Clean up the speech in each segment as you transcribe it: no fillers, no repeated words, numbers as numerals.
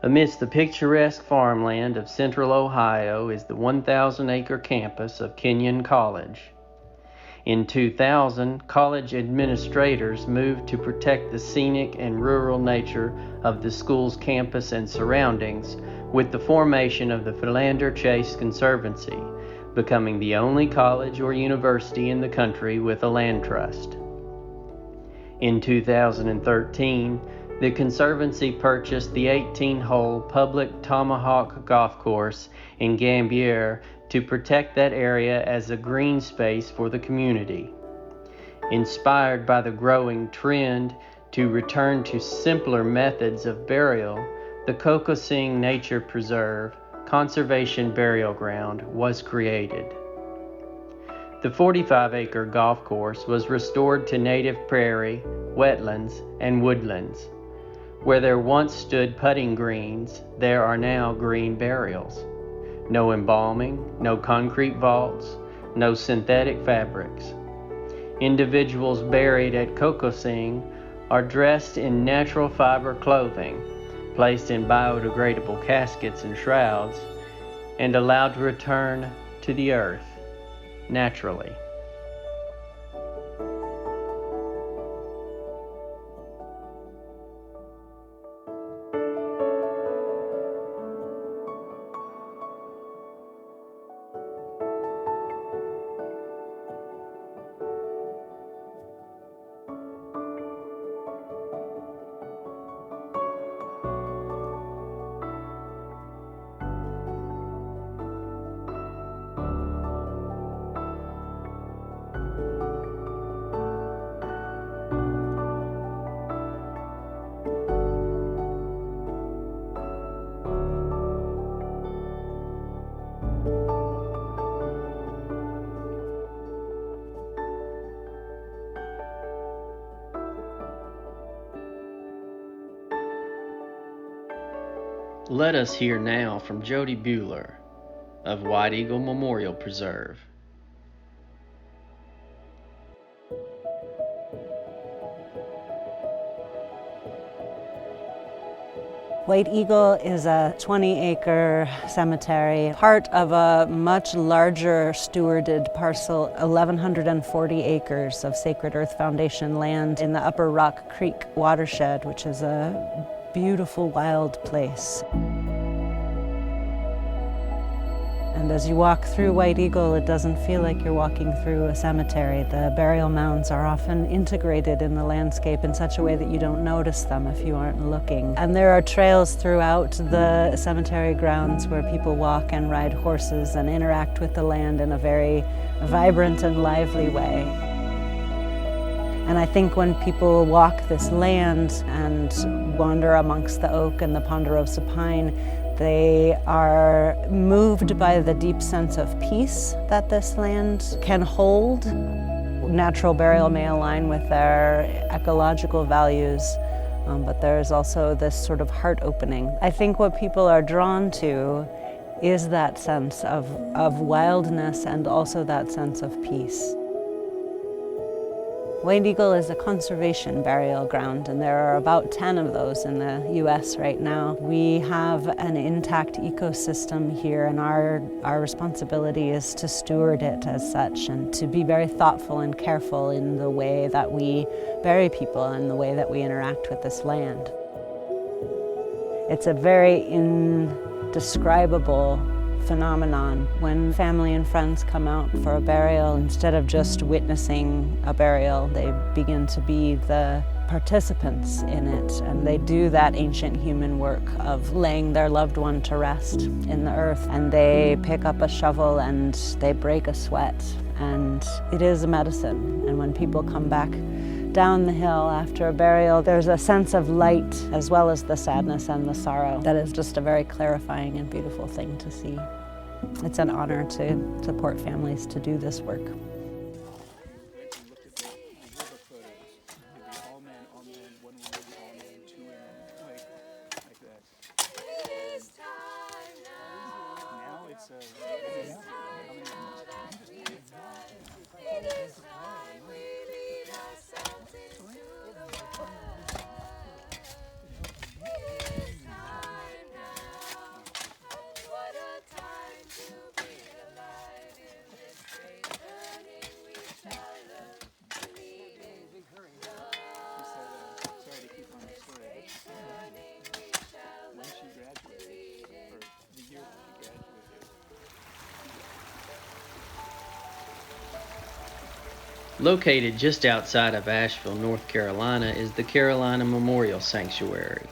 Amidst the picturesque farmland of central Ohio is the 1,000-acre campus of Kenyon College. In 2000, college administrators moved to protect the scenic and rural nature of the school's campus and surroundings with the formation of the Philander Chase Conservancy, becoming the only college or university in the country with a land trust. In 2013, the Conservancy purchased the 18-hole public Tomahawk Golf Course in Gambier to protect that area as a green space for the community. Inspired by the growing trend to return to simpler methods of burial, the Kokosing Nature Preserve Conservation Burial Ground was created. The 45-acre golf course was restored to native prairie, wetlands, and woodlands. Where there once stood putting greens, there are now green burials. No embalming, no concrete vaults, no synthetic fabrics. Individuals buried at Kokosing are dressed in natural fiber clothing, placed in biodegradable caskets and shrouds, and allowed to return to the earth naturally. Let us hear now from Jody Buehler of White Eagle Memorial Preserve. White Eagle is a 20-acre cemetery, part of a much larger stewarded parcel, 1,140 acres of Sacred Earth Foundation land in the Upper Rock Creek watershed, which is a beautiful wild place. And as you walk through White Eagle, it doesn't feel like you're walking through a cemetery. The burial mounds are often integrated in the landscape in such a way that you don't notice them if you aren't looking. And there are trails throughout the cemetery grounds where people walk and ride horses and interact with the land in a very vibrant and lively way. And I think when people walk this land and wander amongst the oak and the ponderosa pine, they are moved by the deep sense of peace that this land can hold. Natural burial may align with their ecological values, but there's also this sort of heart opening. I think what people are drawn to is that sense of wildness and also that sense of peace. White Eagle is a conservation burial ground, and there are about 10 of those in the U.S. right now. We have an intact ecosystem here, and our responsibility is to steward it as such and to be very thoughtful and careful in the way that we bury people and the way that we interact with this land. It's a very indescribable phenomenon when family and friends come out for a burial. Instead of just witnessing a burial, they begin to be the participants in it, and they do that ancient human work of laying their loved one to rest in the earth, and they pick up a shovel and they break a sweat, and it is a medicine. And when people come back down the hill after a burial, there's a sense of light as well as the sadness and the sorrow that is just a very clarifying and beautiful thing to see. It's an honor to support families to do this work. Located just outside of Asheville, North Carolina, is the Carolina Memorial Sanctuary,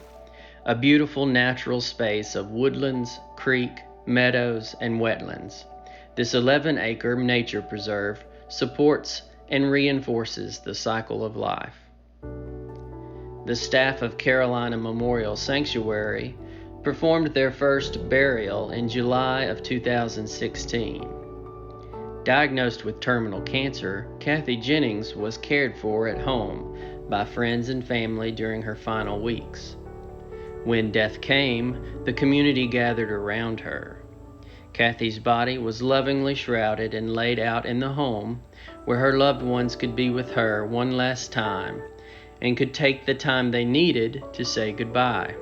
a beautiful natural space of woodlands, creek, meadows, and wetlands. This 11-acre nature preserve supports and reinforces the cycle of life. The staff of Carolina Memorial Sanctuary performed their first burial in July of 2016. Diagnosed with terminal cancer, Kathy Jennings was cared for at home by friends and family during her final weeks. When death came, the community gathered around her. Kathy's body was lovingly shrouded and laid out in the home where her loved ones could be with her one last time and could take the time they needed to say goodbye.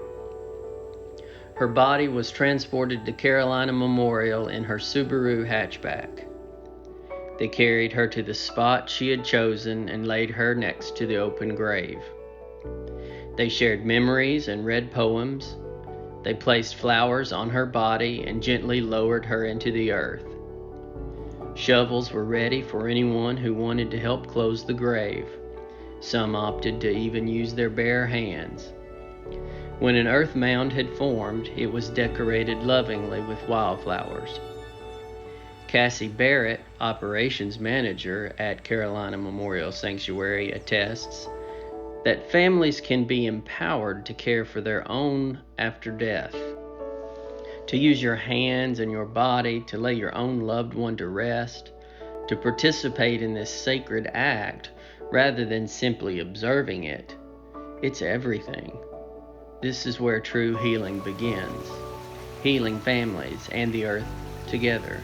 Her body was transported to Carolina Memorial in her Subaru hatchback. They carried her to the spot she had chosen and laid her next to the open grave. They shared memories and read poems. They placed flowers on her body and gently lowered her into the earth. Shovels were ready for anyone who wanted to help close the grave. Some opted to even use their bare hands. When an earth mound had formed, it was decorated lovingly with wildflowers. Cassie Barrett, operations manager at Carolina Memorial Sanctuary, attests that families can be empowered to care for their own after death. To use your hands and your body to lay your own loved one to rest, to participate in this sacred act rather than simply observing it, it's everything. This is where true healing begins, healing families and the earth together.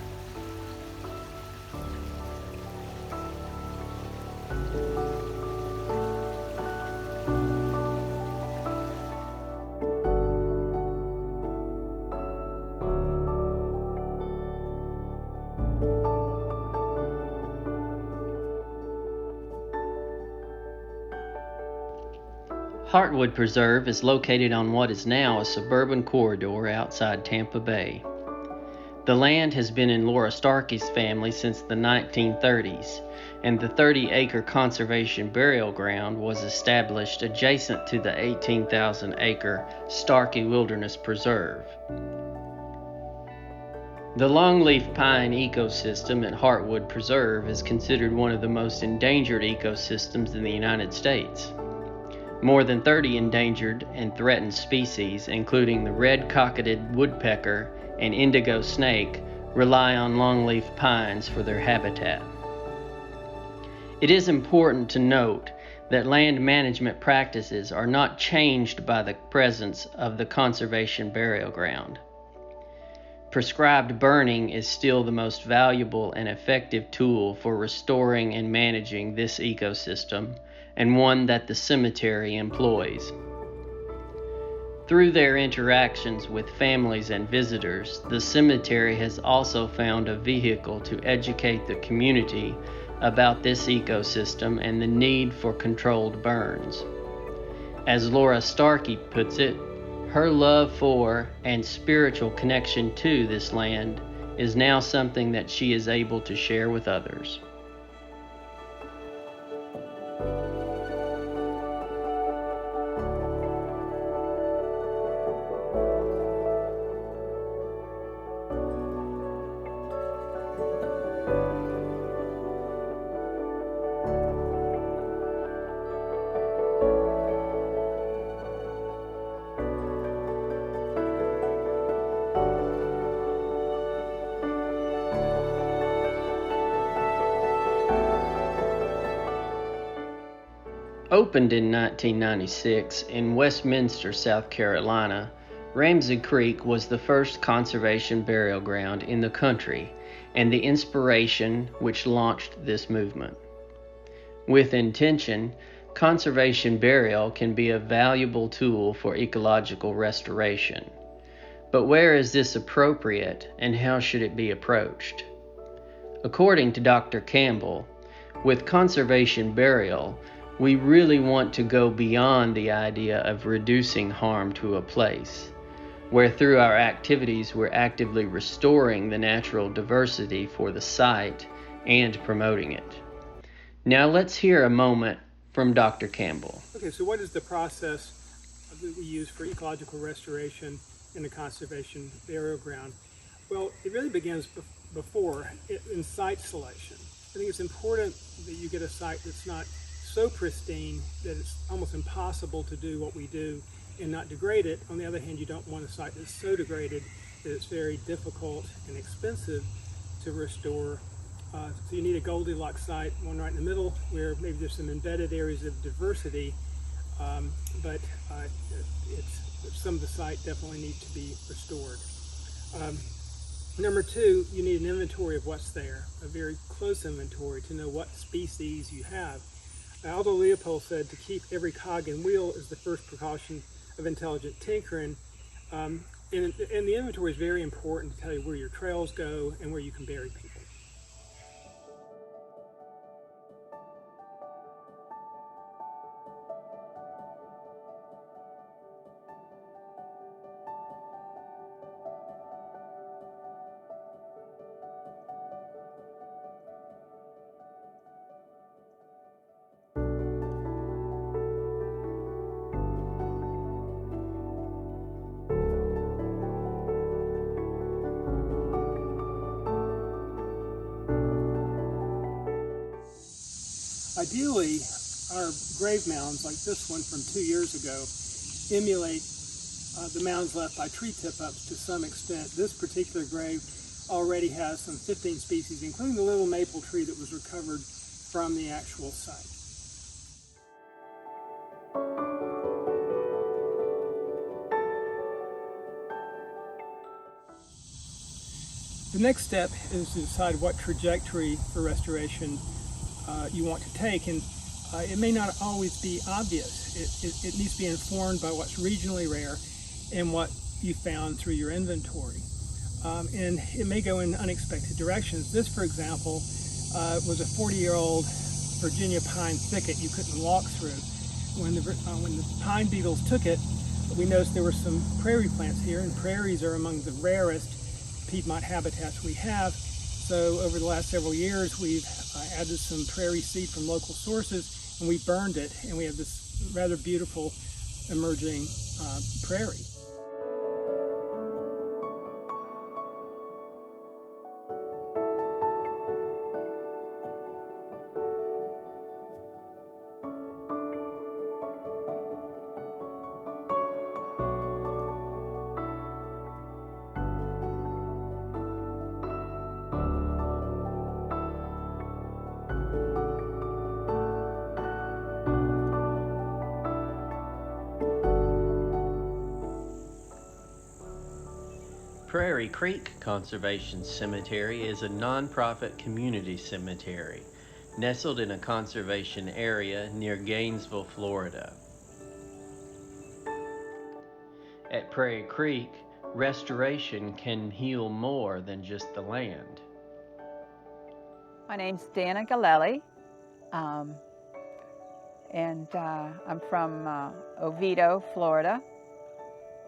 Heartwood Preserve is located on what is now a suburban corridor outside Tampa Bay. The land has been in Laura Starkey's family since the 1930s, and the 30-acre conservation burial ground was established adjacent to the 18,000-acre Starkey Wilderness Preserve. The longleaf pine ecosystem at Heartwood Preserve is considered one of the most endangered ecosystems in the United States. More than 30 endangered and threatened species, including the red-cocketed woodpecker and indigo snake, rely on longleaf pines for their habitat. It is important to note that land management practices are not changed by the presence of the conservation burial ground. Prescribed burning is still the most valuable and effective tool for restoring and managing this ecosystem, and one that the cemetery employs. Through their interactions with families and visitors, the cemetery has also found a vehicle to educate the community about this ecosystem and the need for controlled burns. As Laura Starkey puts it, her love for and spiritual connection to this land is now something that she is able to share with others. Opened in 1996 in Westminster, South Carolina, Ramsey Creek was the first conservation burial ground in the country and the inspiration which launched this movement. With intention, conservation burial can be a valuable tool for ecological restoration. But where is this appropriate and how should it be approached? According to Dr. Campbell, with conservation burial, we really want to go beyond the idea of reducing harm to a place, where through our activities we're actively restoring the natural diversity for the site and promoting it. Now let's hear a moment from Dr. Campbell. Okay, so what is the process that we use for ecological restoration in the conservation burial ground? Well, it really begins in site selection. I think it's important that you get a site that's not so pristine that it's almost impossible to do what we do and not degrade it. On the other hand, you don't want a site that's so degraded that it's very difficult and expensive to restore. So you need a Goldilocks site, one right in the middle, where maybe there's some embedded areas of diversity, but some of the site definitely need to be restored. Number two, you need an inventory of what's there, a very close inventory to know what species you have. Aldo Leopold said to keep every cog in wheel is the first precaution of intelligent tinkering. And the inventory is very important to tell you where your trails go and where you can bury people. Ideally, our grave mounds, like this one from 2 years ago, emulate the mounds left by tree tip-ups to some extent. This particular grave already has some 15 species, including the little maple tree that was recovered from the actual site. The next step is to decide what trajectory for restoration you want to take, and it may not always be obvious. It needs to be informed by what's regionally rare and what you found through your inventory. And it may go in unexpected directions. This, for example, was a 40-year-old Virginia pine thicket you couldn't walk through. When the pine beetles took it, we noticed there were some prairie plants here, and prairies are among the rarest Piedmont habitats we have. So over the last several years, we've added some prairie seed from local sources, and we burned it, and we have this rather beautiful emerging prairie. Prairie Creek Conservation Cemetery is a nonprofit community cemetery nestled in a conservation area near Gainesville, Florida. At Prairie Creek, restoration can heal more than just the land. My name's Dana Galelli, and I'm from Oviedo, Florida.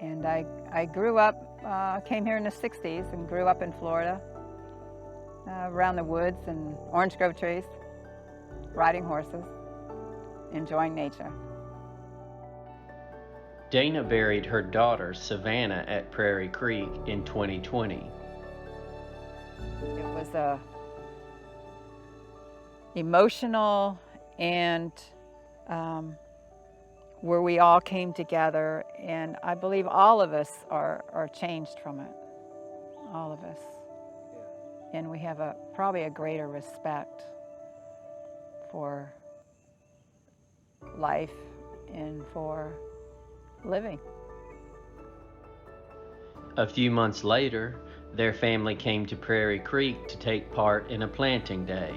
And I grew up, came here in the 60s and grew up in Florida, around the woods and orange grove trees, riding horses, enjoying nature. Dana buried her daughter, Savannah, at Prairie Creek in 2020. It was a emotional and where we all came together, and I believe all of us are changed from it, all of us. Yeah. And we have probably a greater respect for life and for living. A few months later, their family came to Prairie Creek to take part in a planting day.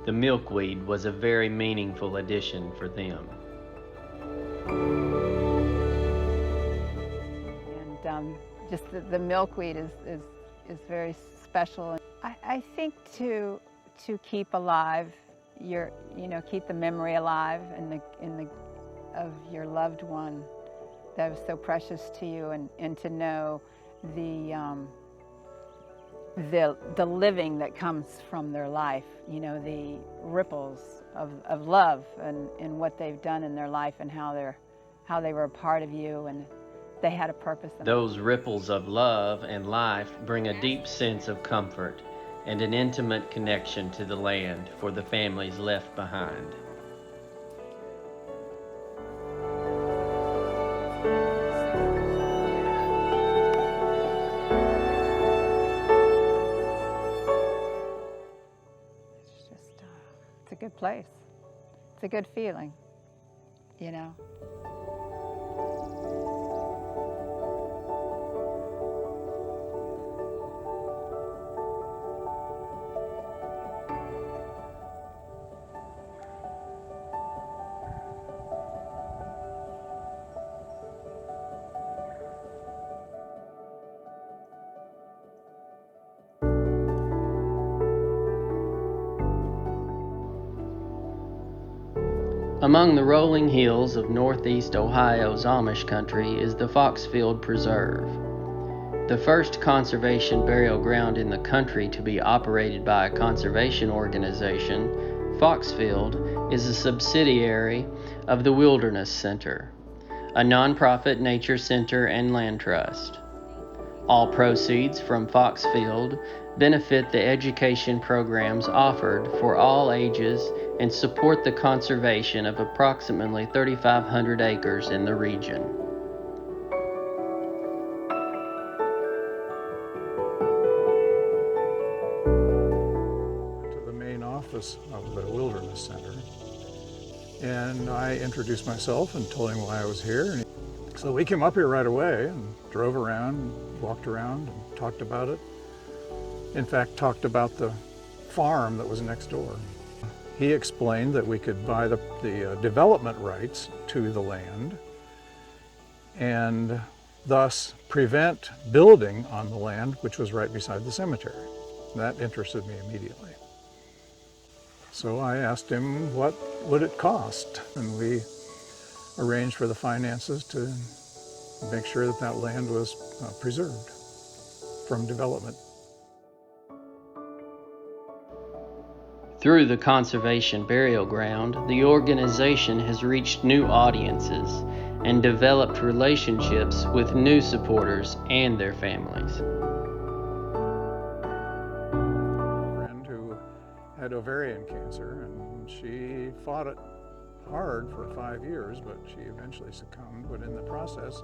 The milkweed was a very meaningful addition for them. And just the milkweed is very special. I think to keep alive keep the memory alive of your loved one that was so precious to you, and to know the living that comes from their life, you know, the ripples of love and what they've done in their life and how they were a part of you and they had a purpose in Those ripples of love and life bring a deep sense of comfort and an intimate connection to the land for the families left behind. It's a good place. It's a good feeling, you know. Among the rolling hills of northeast Ohio's Amish country is the Foxfield Preserve. The first conservation burial ground in the country to be operated by a conservation organization, Foxfield is a subsidiary of the Wilderness Center, a nonprofit nature center and land trust. All proceeds from Foxfield benefit the education programs offered for all ages and support the conservation of approximately 3,500 acres in the region. To the main office of the Wilderness Center, and I introduced myself and told him why I was here. So we came up here right away and drove around, walked around and talked about it. In fact, talked about the farm that was next door. He explained that we could buy the development rights to the land and thus prevent building on the land which was right beside the cemetery. That interested me immediately. So I asked him what would it cost, and we arranged for the finances to make sure that that land was preserved from development. Through the Conservation Burial Ground, the organization has reached new audiences and developed relationships with new supporters and their families. A friend who had ovarian cancer, and she fought it hard for 5 years, but she eventually succumbed. But in the process,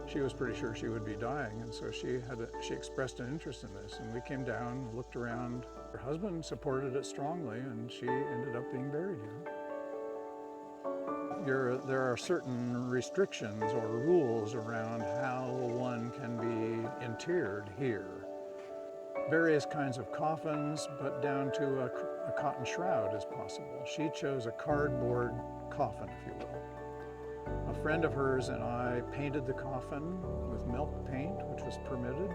she was pretty sure she would be dying, and so she expressed an interest in this, and we came down, looked around. Her husband supported it strongly, and she ended up being buried here. There are certain restrictions or rules around how one can be interred here. Various kinds of coffins, but down to a cotton shroud is possible. She chose a cardboard coffin, if you will. A friend of hers and I painted the coffin with milk paint, which was permitted.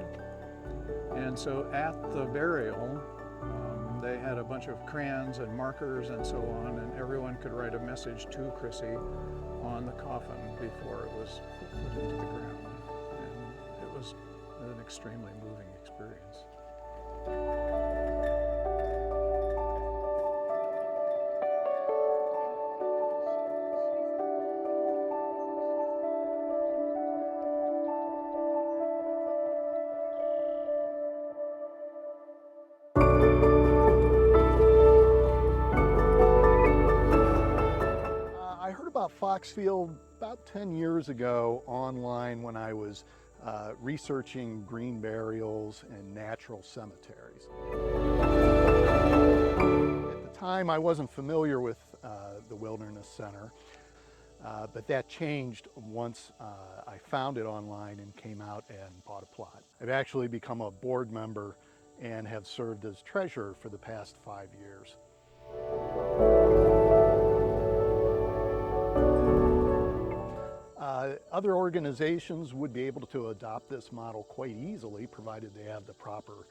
And so at the burial, they had a bunch of crayons and markers and so on, and everyone could write a message to Chrissy on the coffin before it was put into the ground. And it was an extremely moving experience. I heard about Foxfield about 10 years ago online when I was researching green burials and natural cemeteries. At the time, I wasn't familiar with the Wilderness Center, but that changed once I found it online and came out and bought a plot. I've actually become a board member and have served as treasurer for the past 5 years. Other organizations would be able to adopt this model quite easily, provided they have the proper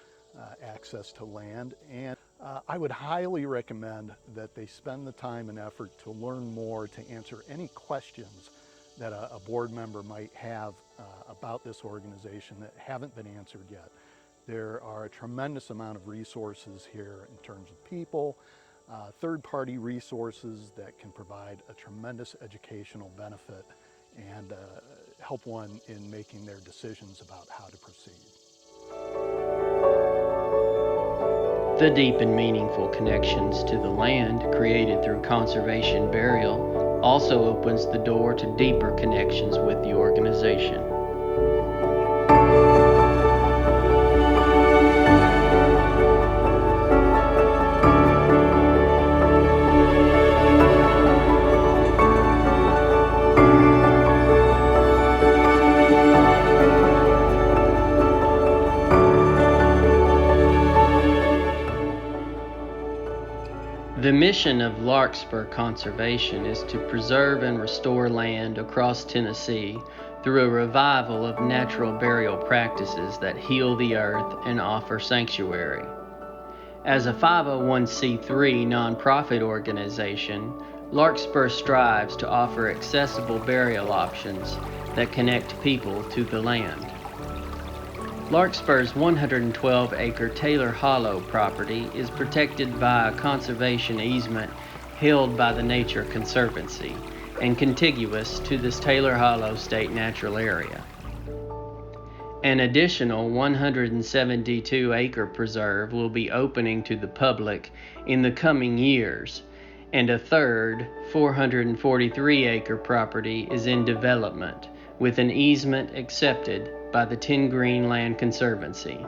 access to land. And I would highly recommend that they spend the time and effort to learn more, to answer any questions that a board member might have about this organization that haven't been answered yet. There are a tremendous amount of resources here in terms of people, third-party resources that can provide a tremendous educational benefit and help one in making their decisions about how to proceed. The deep and meaningful connections to the land created through conservation burial also opens the door to deeper connections with the organization. The mission of Larkspur Conservation is to preserve and restore land across Tennessee through a revival of natural burial practices that heal the earth and offer sanctuary. As a 501c3 nonprofit organization, Larkspur strives to offer accessible burial options that connect people to the land. Larkspur's 112-acre Taylor Hollow property is protected by a conservation easement held by the Nature Conservancy and contiguous to this Taylor Hollow State Natural Area. An additional 172-acre preserve will be opening to the public in the coming years, and a third 443-acre property is in development with an easement accepted by the Ten Green Land Conservancy.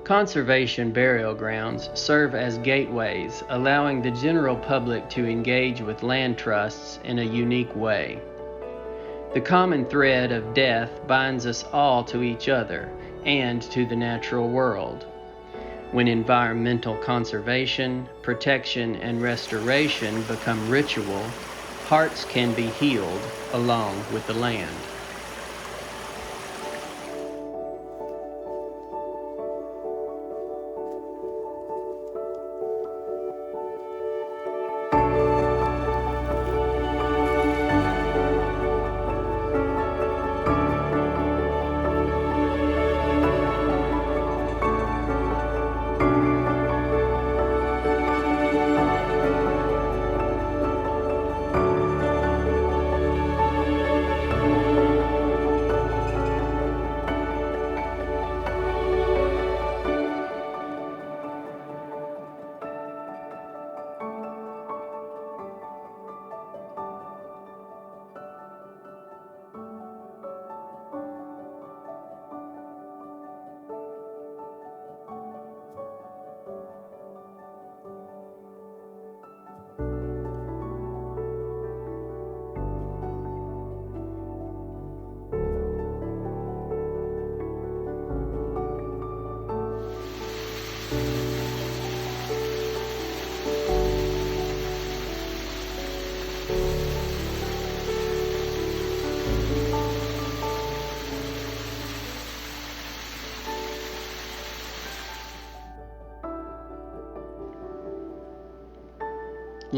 Conservation burial grounds serve as gateways, allowing the general public to engage with land trusts in a unique way. The common thread of death binds us all to each other and to the natural world. When environmental conservation, protection, and restoration become ritual, hearts can be healed along with the land.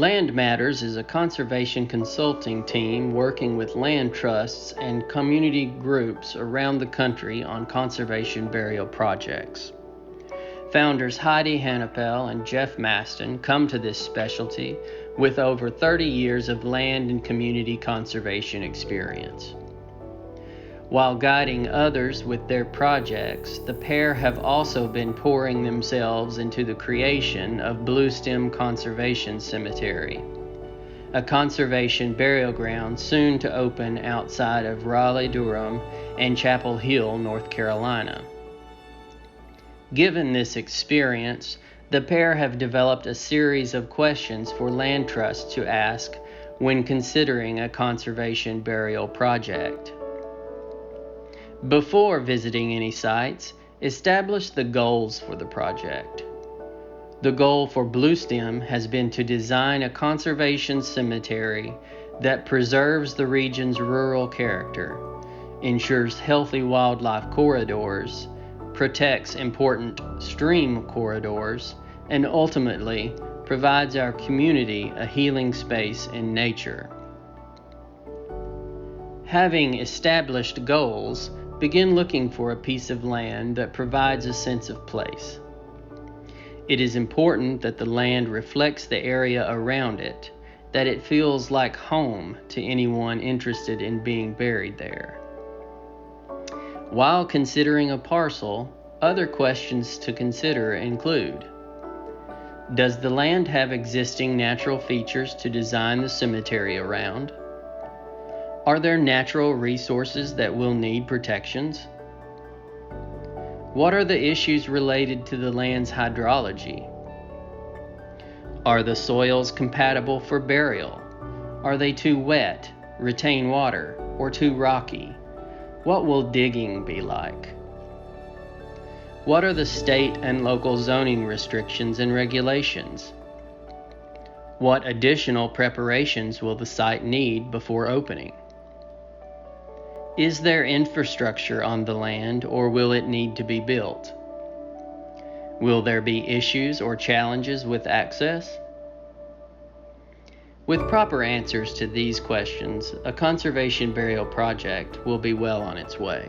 Land Matters is a conservation consulting team working with land trusts and community groups around the country on conservation burial projects. Founders Heidi Hannapel and Jeff Maston come to this specialty with over 30 years of land and community conservation experience. While guiding others with their projects, the pair have also been pouring themselves into the creation of Bluestem Conservation Cemetery, a conservation burial ground soon to open outside of Raleigh-Durham and Chapel Hill, North Carolina. Given this experience, the pair have developed a series of questions for land trusts to ask when considering a conservation burial project. Before visiting any sites, establish the goals for the project. The goal for Bluestem has been to design a conservation cemetery that preserves the region's rural character, ensures healthy wildlife corridors, protects important stream corridors, and ultimately provides our community a healing space in nature. Having established goals, begin looking for a piece of land that provides a sense of place. It is important that the land reflects the area around it, that it feels like home to anyone interested in being buried there. While considering a parcel, other questions to consider include: does the land have existing natural features to design the cemetery around? Are there natural resources that will need protections? What are the issues related to the land's hydrology? Are the soils compatible for burial? Are they too wet, retain water, or too rocky? What will digging be like? What are the state and local zoning restrictions and regulations? What additional preparations will the site need before opening? Is there infrastructure on the land, or will it need to be built? Will there be issues or challenges with access? With proper answers to these questions, a conservation burial project will be well on its way.